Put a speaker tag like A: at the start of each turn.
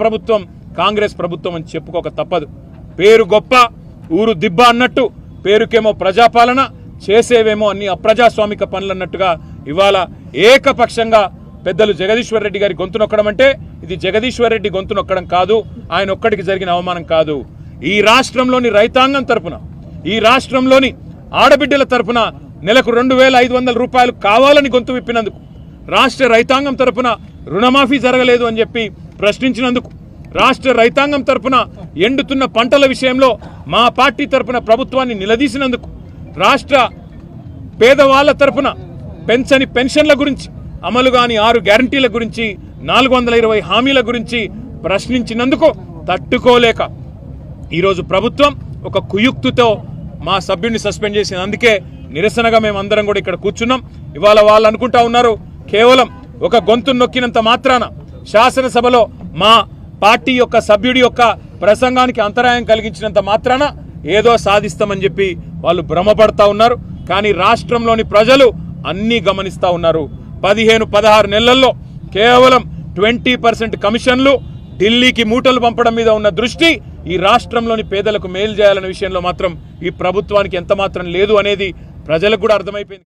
A: ప్రభుత్వం కాంగ్రెస్ ప్రభుత్వం అని చెప్పుకోక తప్పదు. పేరు గొప్ప ఊరు దిబ్బ అన్నట్టు పేరుకేమో ప్రజాపాలన చేసేవేమో అన్ని అప్రజాస్వామిక పనులు అన్నట్టుగా ఇవాళ ఏకపక్షంగా పెద్దలు జగదీశ్వర్ రెడ్డి గారి గొంతు నొక్కడం అంటే ఇది జగదీశ్వర్ రెడ్డి గొంతు నొక్కడం కాదు, ఆయన ఒక్కడికి జరిగిన అవమానం కాదు. ఈ రాష్ట్రంలోని రైతాంగం తరపున, ఈ రాష్ట్రంలోని ఆడబిడ్డల తరపున నెలకు 2500 రూపాయలు కావాలని గొంతు విప్పినందుకు, రాష్ట్ర రైతాంగం తరపున రుణమాఫీ జరగలేదు అని చెప్పి ప్రశ్నించినందుకు, రాష్ట్ర రైతాంగం తరపున ఎండుతున్న పంటల విషయంలో మా పార్టీ తరపున ప్రభుత్వాన్ని నిలదీసినందుకు, రాష్ట్ర పేదవాళ్ల తరపున పెంచని పెన్షన్ల గురించి, అమలు కాని 6 గ్యారంటీల గురించి, 420 హామీల గురించి ప్రశ్నించినందుకు తట్టుకోలేక ఈరోజు ప్రభుత్వం ఒక కుయుక్తితో మా సభ్యుడిని సస్పెండ్ చేసింది. అందుకే నిరసనగా మేమందరం కూడా ఇక్కడ కూర్చున్నాం. ఇవాళ వాళ్ళు అనుకుంటా ఉన్నారు కేవలం ఒక గొంతు నొక్కినంత మాత్రాన, శాసనసభలో మా పార్టీ యొక్క సభ్యుడి యొక్క ప్రసంగానికి అంతరాయం కలిగించినంత మాత్రాన ఏదో సాధిస్తామని చెప్పి వాళ్ళు భ్రమపడతా ఉన్నారు. కానీ రాష్ట్రంలోని ప్రజలు అన్నీ గమనిస్తూ ఉన్నారు. 15-16 నెలల్లో కేవలం 20% కమిషన్లు, ఢిల్లీకి మూటలు పంపడం మీద ఉన్న దృష్టి ఈ రాష్ట్రంలోని పేదలకు మేలు చేయాలనే విషయంలో మాత్రం ఈ ప్రభుత్వానికి ఎంత మాత్రం లేదు అనేది ప్రజలకు కూడా అర్థమైపోయింది.